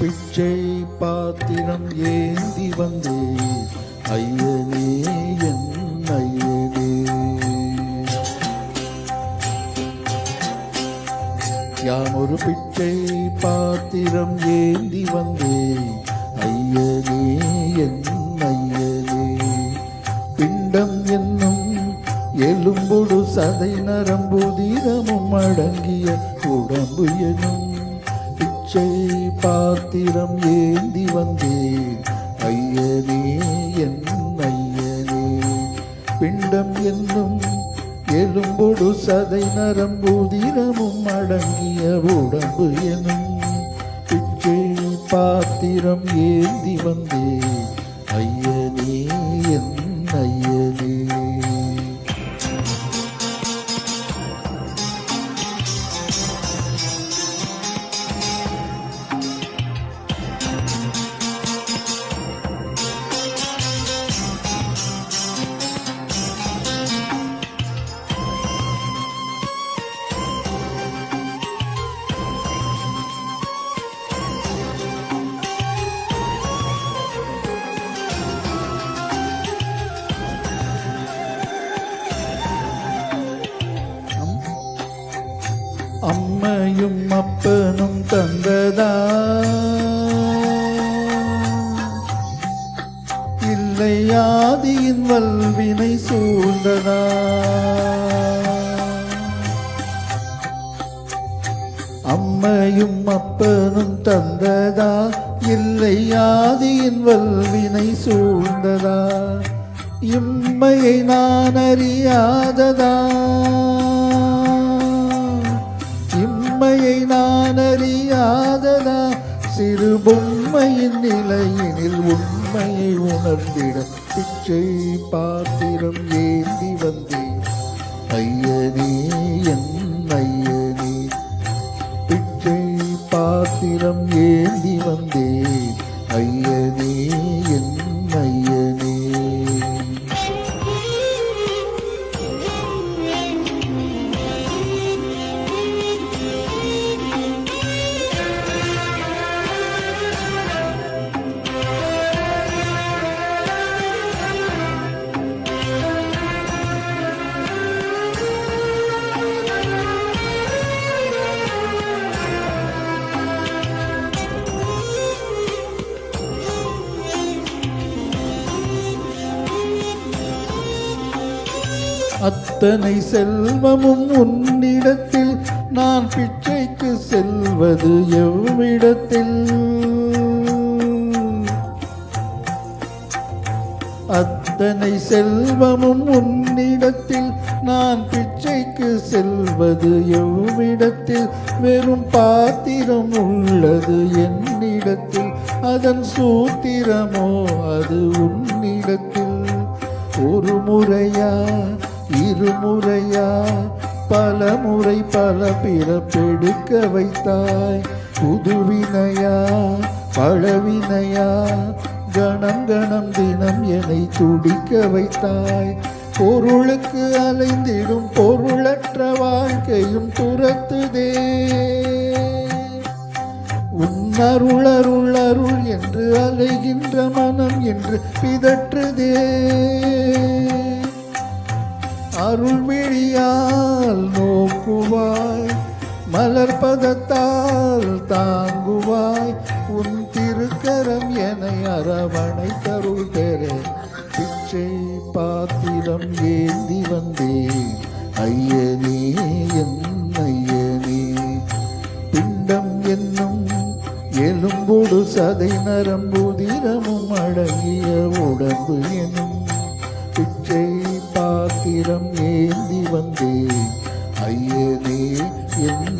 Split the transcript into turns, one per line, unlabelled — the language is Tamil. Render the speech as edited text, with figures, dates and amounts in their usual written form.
பிச்சை பாத்திரம் ஏந்தி வந்தே ஐயனே என் ஐயனே. யாம் ஒரு பிச்சை பாத்திரம் ஏந்தி வந்தே ஐயனே என் ஐயனே. பிண்டம் என்னும் எலும்பொடு சதை நரம்புதிரமும் அடங்கிய உடம்பு எனும் பிச்சை பாத்திரம் ஏந்தி வந்தேன் ஐயனே என் ஐயனே. பிண்டம் என்னும் எலும்பொடு சதை நரம்புதிரமும் அடங்கிய உடம்பு எனும் பிச்சை பாத்திரம் ஏந்தி வந்தேன் ஐயனே என் ஐயனே. அம்மையும் அப்பனும் தந்ததா இல்லை ஆதியின் வல்வினை சூழ்ந்ததா. அம்மையும் அப்பனும் தந்ததா இல்லை ஆதியின் வல்வினை சூழ்ந்ததா. இம்மையை நான் அறியாததா இம்மையை நான் அறியாததா. சிறு பொம்மையின் நிலையினில் உண்மையை உணர்ந்திட பிச்சை பாத்திரம் ஏந்தி வந்தேன் ஐயனே என் ஐயனே. பிச்சை பாத்திரம் ஏந்தி வந்தேன் ஐயனே என் ஐயனே. அத்தனை செல்வமும் உன்னிடத்தில் நான் பிச்சைக்கு செல்வது எவ்விடத்தில். அத்தனை செல்வமும் உன்னிடத்தில் நான் பிச்சைக்கு செல்வது எவ்விடத்தில். வெறும் பாத்திரம் உள்ளது என்னிடத்தில் அதன் சூத்திரமோ அது உன்னிடத்தில். ஒரு முறையா இருமுறையா பல முறை பல பிறப்பெடுக்க வைத்தாய். புதுவினையா பழவினையா கணம் கணம் தினம் என்னை துடிக்க வைத்தாய். பொருளுக்கு அலைந்திடும் பொருளற்ற வாழ்க்கையும் துரத்துதே. உன்னருள் அருள் அருள் என்று அலைகின்ற மனம் என்று பிதற்றுதே. அருள் விழியால் நோக்குவாய் மலர் பதத்தால் தாங்குவாய். உன் திருக்கரம் என அரவணை தருள் பெற பிச்சை பாத்திரம் ஏந்தி வந்தேன் ஐயனே என் ஐயனே. பிண்டம் என்னும் எலும்பொடு சதை நரம்புதிரமும் அடங்கிய உடம்பு எனும் பிச்சை பாத்திரம் ஏந்தி வந்தேன் ஐயனே என்